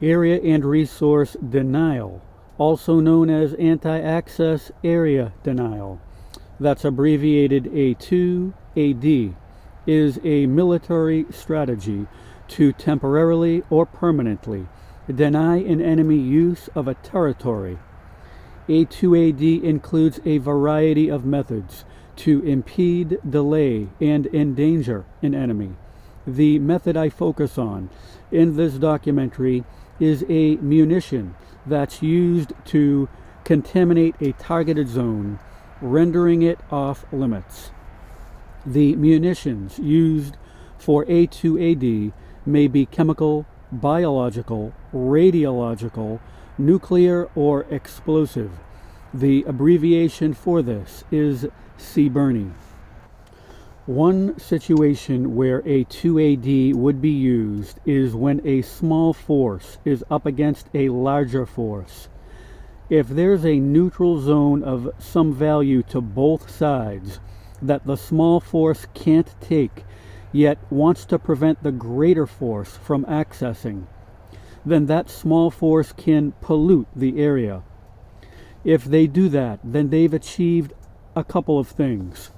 Area and resource denial, also known as anti-access area denial, that's abbreviated A2AD, is a military strategy to temporarily or permanently deny an enemy use of a territory. A2AD includes a variety of methods to impede, delay, and endanger an enemy. The method I focus on in this documentary is a munition that's used to contaminate a targeted zone, rendering it off limits. The munitions used for A2AD may be chemical, biological, radiological, nuclear, or explosive. The abbreviation for this is CBRNE. One situation where A2AD would be used is when a small force is up against a larger force. If there's a neutral zone of some value to both sides that the small force can't take, yet wants to prevent the greater force from accessing, then that small force can pollute the area. If they do that, then they've achieved a couple of things.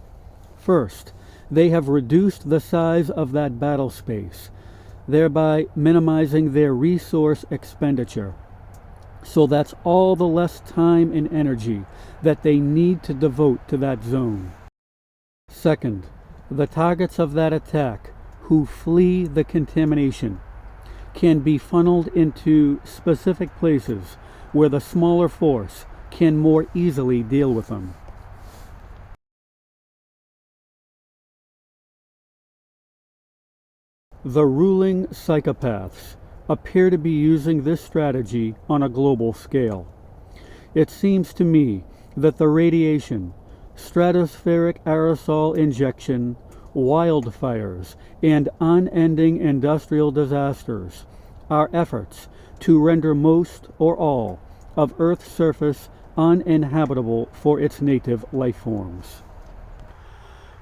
First, they have reduced the size of that battle space, thereby minimizing their resource expenditure. So that's all the less time and energy that they need to devote to that zone. Second, the targets of that attack who flee the contamination can be funneled into specific places where the smaller force can more easily deal with them. The ruling psychopaths appear to be using this strategy on a global scale. It seems to me that the radiation, stratospheric aerosol injection, wildfires, and unending industrial disasters are efforts to render most or all of Earth's surface uninhabitable for its native life forms.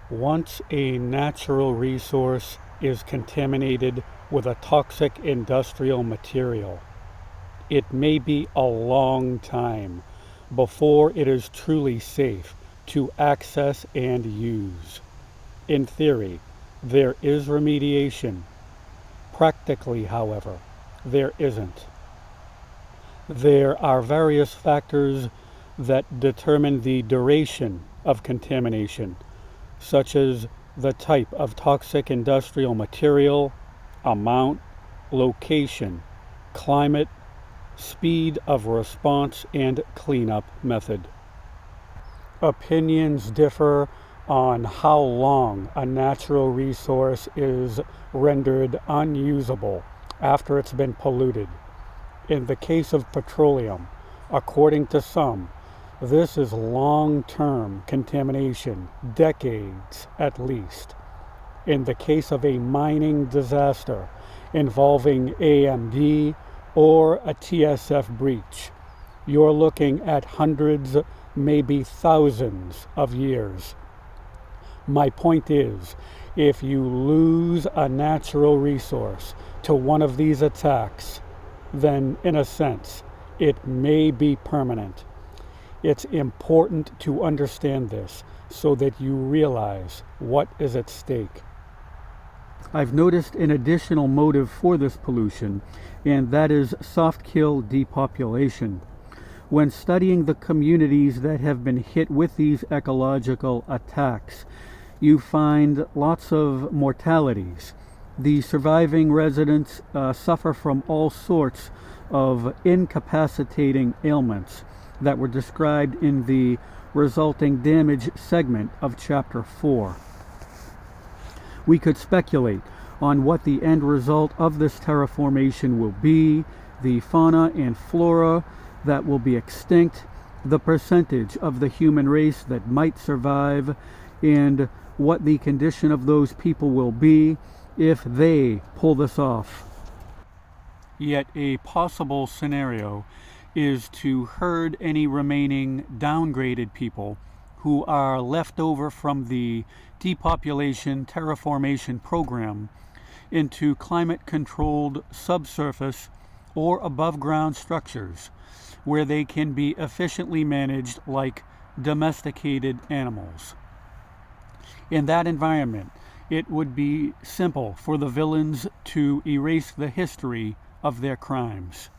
Once a natural resource is contaminated with a toxic industrial material, it may be a long time before it is truly safe to access and use. In theory, there is remediation. Practically, however, there isn't. There are various factors that determine the duration of contamination, such as the type of toxic industrial material, amount, location, climate, speed of response, and cleanup method. Opinions differ on how long a natural resource is rendered unusable after it's been polluted. In the case of petroleum, according to some, this is long-term contamination, decades at least. In the case of a mining disaster involving AMD or a TSF breach, you're looking at hundreds, maybe thousands of years. My point is, if you lose a natural resource to one of these attacks, then in a sense, it may be permanent. It's important to understand this so that you realize what is at stake. I've noticed an additional motive for this pollution, and that is soft-kill depopulation. When studying the communities that have been hit with these ecological attacks, you find lots of mortalities. The surviving residents suffer from all sorts of incapacitating ailments that were described in the resulting damage segment of Chapter 4. We could speculate on what the end result of this terraformation will be, the fauna and flora that will be extinct, the percentage of the human race that might survive, and what the condition of those people will be if they pull this off. Yet a possible scenario is to herd any remaining downgraded people who are left over from the depopulation terraformation program into climate-controlled subsurface or above ground structures where they can be efficiently managed like domesticated animals. In that environment, it would be simple for the villains to erase the history of their crimes.